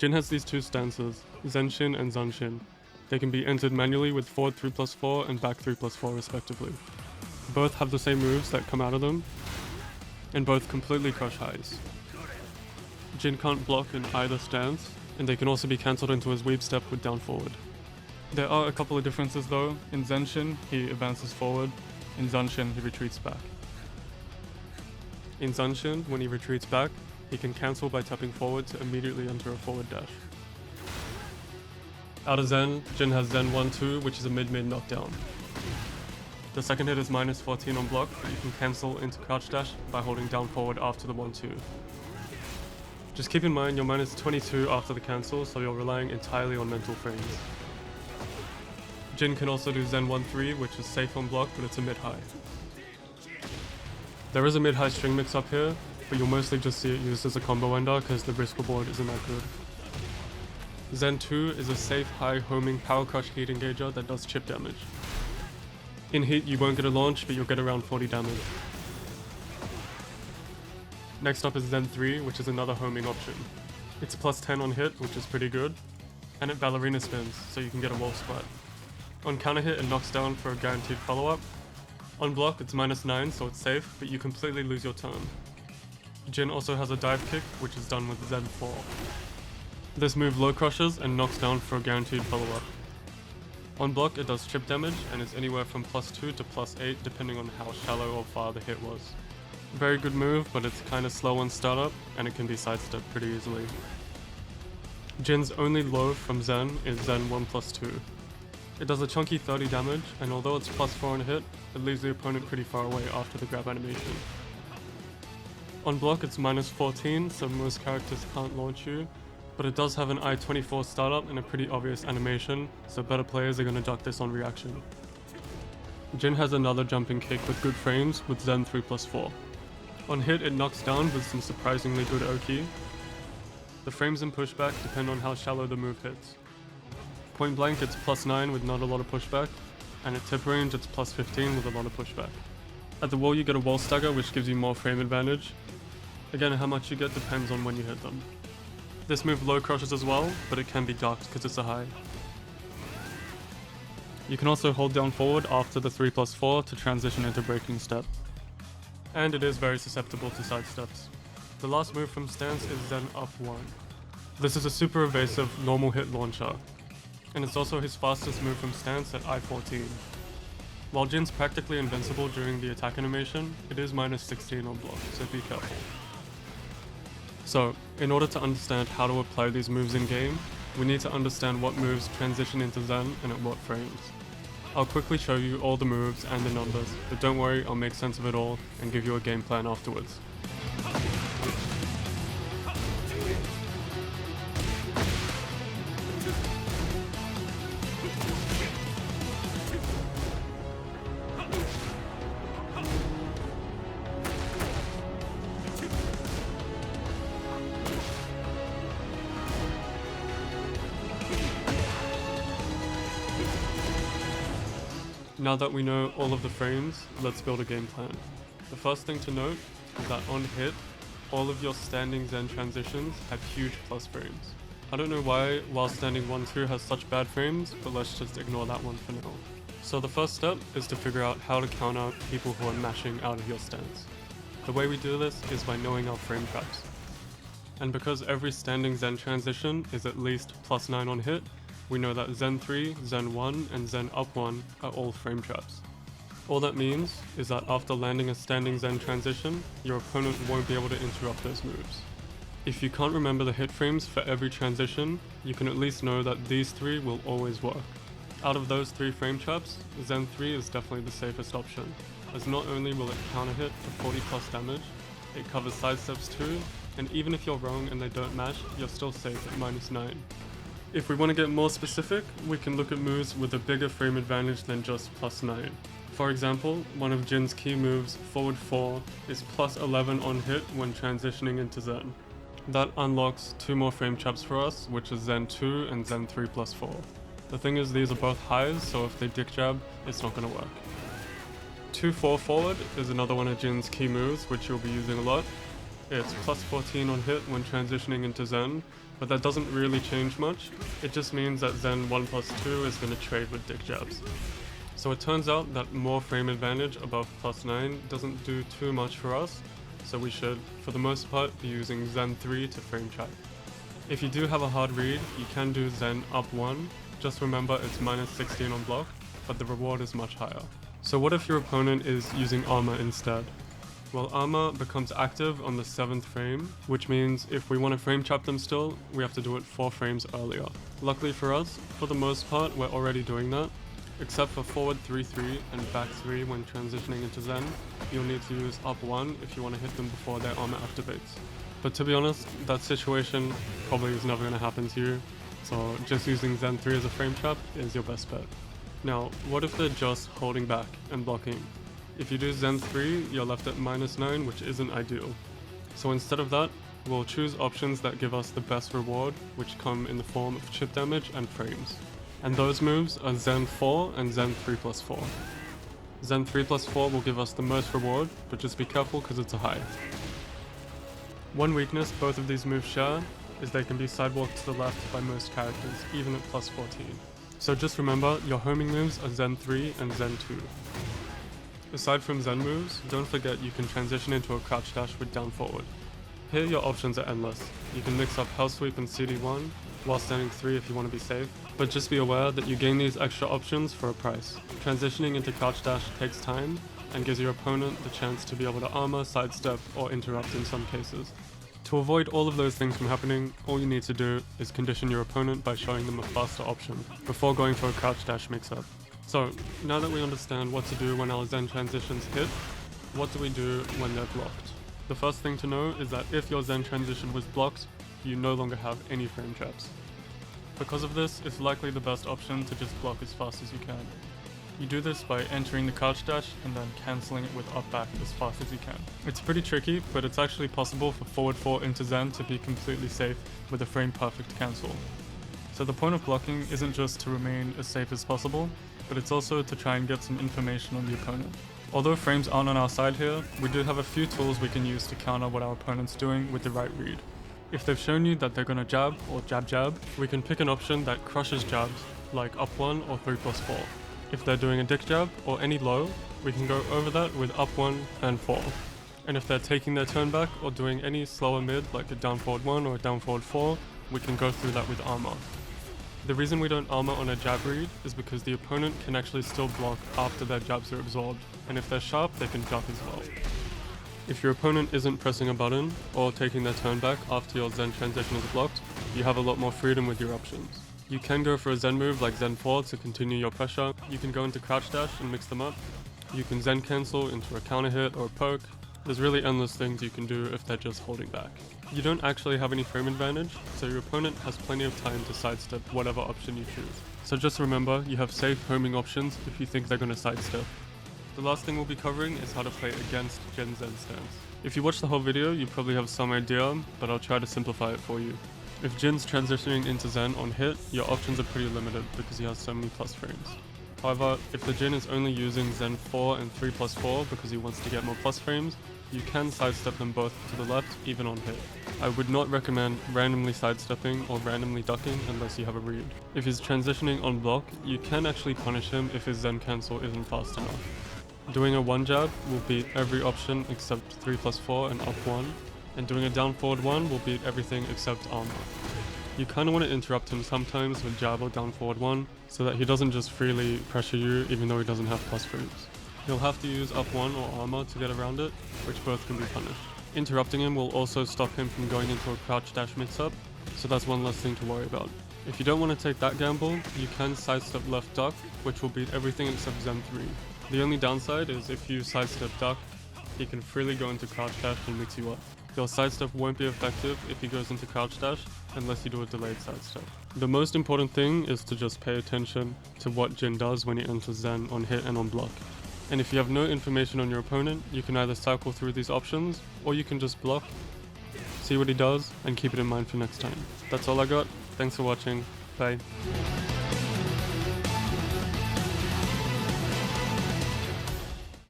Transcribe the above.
Jin has these two stances, Zenshin and Zanshin. They can be entered manually with forward 3+4 and back 3+4 respectively. Both have the same moves that come out of them, and both completely crush highs. Jin can't block in either stance, and they can also be cancelled into his weave step with down forward. There are a couple of differences though. In Zenshin, he advances forward. In Zanshin, he retreats back. In Zanshin, when he retreats back, he can cancel by tapping forward to immediately enter a forward dash. Out of Zen, Jin has Zen 1-2, which is a mid-mid knockdown. The second hit is minus 14 on block, but you can cancel into crouch dash by holding down forward after the 1-2. Just keep in mind you're minus 22 after the cancel, so you're relying entirely on mental frames. Jin can also do Zen 1-3, which is safe on block, but it's a mid-high. There is a mid-high string mix up here, but you'll mostly just see it used as a combo ender because the risk reward isn't that good. Zen 2 is a safe high homing power crush heat engager that does chip damage. In heat you won't get a launch, but you'll get around 40 damage. Next up is Zen 3, which is another homing option. It's plus 10 on hit, which is pretty good, and it ballerina spins, so you can get a wall splat. On counter hit it knocks down for a guaranteed follow-up. On block it's minus 9, so it's safe, but you completely lose your turn. Jin also has a dive kick, which is done with Zen 4. This move low crushes and knocks down for a guaranteed follow-up. On block it does chip damage and is anywhere from plus 2 to plus 8 depending on how shallow or far the hit was. Very good move, but it's kinda slow on startup and it can be sidestepped pretty easily. Jin's only low from Zen is Zen 1+2. It does a chunky 30 damage, and although it's plus 4 on hit, it leaves the opponent pretty far away after the grab animation. On block it's minus 14, so most characters can't launch you, but it does have an I-24 startup and a pretty obvious animation, so better players are going to duck this on reaction. Jin has another jumping kick with good frames with Zen 3+4. On hit it knocks down with some surprisingly good Oki. The frames and pushback depend on how shallow the move hits. Point blank it's plus 9 with not a lot of pushback, and at tip range it's plus 15 with a lot of pushback. At the wall you get a wall stagger which gives you more frame advantage. Again, how much you get depends on when you hit them. This move low crushes as well, but it can be ducked because it's a high. You can also hold down forward after the 3+4 to transition into breaking step. And it is very susceptible to side steps. The last move from stance is Zen up 1. This is a super evasive normal hit launcher, and it's also his fastest move from stance at I-14. While Jin's practically invincible during the attack animation, it is minus 16 on block, so be careful. So, in order to understand how to apply these moves in game, we need to understand what moves transition into Zen and at what frames. I'll quickly show you all the moves and the numbers, but don't worry, I'll make sense of it all and give you a game plan afterwards. Now that we know all of the frames, let's build a game plan. The first thing to note is that on hit, all of your standing Zen transitions have huge plus frames. I don't know why while standing 1-2 has such bad frames, but let's just ignore that one for now. So the first step is to figure out how to counter people who are mashing out of your stance. The way we do this is by knowing our frame traps. And because every standing Zen transition is at least plus 9 on hit, we know that Zen 3, Zen 1, and Zen up 1 are all frame traps. All that means is that after landing a standing Zen transition, your opponent won't be able to interrupt those moves. If you can't remember the hit frames for every transition, you can at least know that these 3 will always work. Out of those 3 frame traps, Zen 3 is definitely the safest option, as not only will it counter hit for 40 plus damage, it covers sidesteps too, and even if you're wrong and they don't mash, you're still safe at minus 9. If we want to get more specific, we can look at moves with a bigger frame advantage than just plus 9. For example, one of Jin's key moves, forward 4, is plus 11 on hit when transitioning into Zen. That unlocks 2 more frame traps for us, which is Zen 2 and Zen 3+4. The thing is these are both highs, so if they dick jab, it's not going to work. 2-4 forward is another one of Jin's key moves, which you'll be using a lot. It's plus 14 on hit when transitioning into Zen, but that doesn't really change much. It just means that Zen 1+2 is going to trade with dick jabs. So it turns out that more frame advantage above +9 doesn't do too much for us, so we should, for the most part, be using Zen 3 to frame trap. If you do have a hard read, you can do Zen up 1, just remember it's -16 on block, but the reward is much higher. So what if your opponent is using armor instead? Well, armor becomes active on the 7th frame, which means if we want to frame trap them still, we have to do it 4 frames earlier. Luckily for us, for the most part, we're already doing that. Except for forward 3-3 and back 3 when transitioning into Zen, you'll need to use up 1 if you want to hit them before their armor activates. But to be honest, that situation probably is never going to happen to you, so just using Zen 3 as a frame trap is your best bet. Now, what if they're just holding back and blocking? If you do Zen 3, you're left at -9, which isn't ideal. So instead of that, we'll choose options that give us the best reward, which come in the form of chip damage and frames. And those moves are Zen 4 and Zen 3+4. Zen 3+4 will give us the most reward, but just be careful because it's a high. One weakness both of these moves share is they can be sidewalked to the left by most characters, even at +14. So just remember, your homing moves are Zen 3 and Zen 2. Aside from Zen moves, don't forget you can transition into a crouch dash with down forward. Here your options are endless. You can mix up Hell Sweep and CD1, while standing 3 if you want to be safe, but just be aware that you gain these extra options for a price. Transitioning into crouch dash takes time, and gives your opponent the chance to be able to armor, sidestep, or interrupt in some cases. To avoid all of those things from happening, all you need to do is condition your opponent by showing them a faster option, before going for a crouch dash mix-up. So, now that we understand what to do when our Zen transitions hit, what do we do when they're blocked? The first thing to know is that if your Zen transition was blocked, you no longer have any frame traps. Because of this, it's likely the best option to just block as fast as you can. You do this by entering the crouch dash and then cancelling it with up back as fast as you can. It's pretty tricky, but it's actually possible for forward 4 into Zen to be completely safe with a frame perfect cancel. So the point of blocking isn't just to remain as safe as possible, but it's also to try and get some information on the opponent. Although frames aren't on our side here, we do have a few tools we can use to counter what our opponent's doing with the right read. If they've shown you that they're gonna jab or jab, we can pick an option that crushes jabs, like up 1 or 3+4. If they're doing a dick jab or any low, we can go over that with up 1 and 4. And if they're taking their turn back or doing any slower mid, like a down forward 1 or a down forward 4, we can go through that with armor. The reason we don't armor on a jab read is because the opponent can actually still block after their jabs are absorbed, and if they're sharp, they can jump as well. If your opponent isn't pressing a button or taking their turn back after your Zen transition is blocked, you have a lot more freedom with your options. You can go for a Zen move like Zen 4 to continue your pressure. You can go into crouch dash and mix them up. You can Zen cancel into a counter hit or a poke. There's really endless things you can do if they're just holding back. You don't actually have any frame advantage, so your opponent has plenty of time to sidestep whatever option you choose. So just remember, you have safe homing options if you think they're going to sidestep. The last thing we'll be covering is how to play against Jin Zen stance. If you watch the whole video, you probably have some idea, but I'll try to simplify it for you. If Jin's transitioning into Zen on hit, your options are pretty limited because he has so many plus frames. However, if the Jin is only using Zen 4 and 3+4 because he wants to get more plus frames, you can sidestep them both to the left even on hit. I would not recommend randomly sidestepping or randomly ducking unless you have a read. If he's transitioning on block, you can actually punish him if his Zen cancel isn't fast enough. Doing a 1 jab will beat every option except 3+4 and up 1, and doing a down forward 1 will beat everything except armor. You kinda want to interrupt him sometimes with jab or down forward 1, so that he doesn't just freely pressure you even though he doesn't have plus frames. He'll have to use up 1 or armor to get around it, which both can be punished. Interrupting him will also stop him from going into a crouch dash mix-up, so that's one less thing to worry about. If you don't want to take that gamble, you can sidestep left duck, which will beat everything except Zen 3. The only downside is if you sidestep duck, he can freely go into crouch dash and mix you up. Your sidestep won't be effective if he goes into crouch dash unless you do a delayed sidestep. The most important thing is to just pay attention to what Jin does when he enters Zen on hit and on block. And if you have no information on your opponent, you can either cycle through these options, or you can just block, see what he does, and keep it in mind for next time. That's all I got. Thanks for watching. Bye.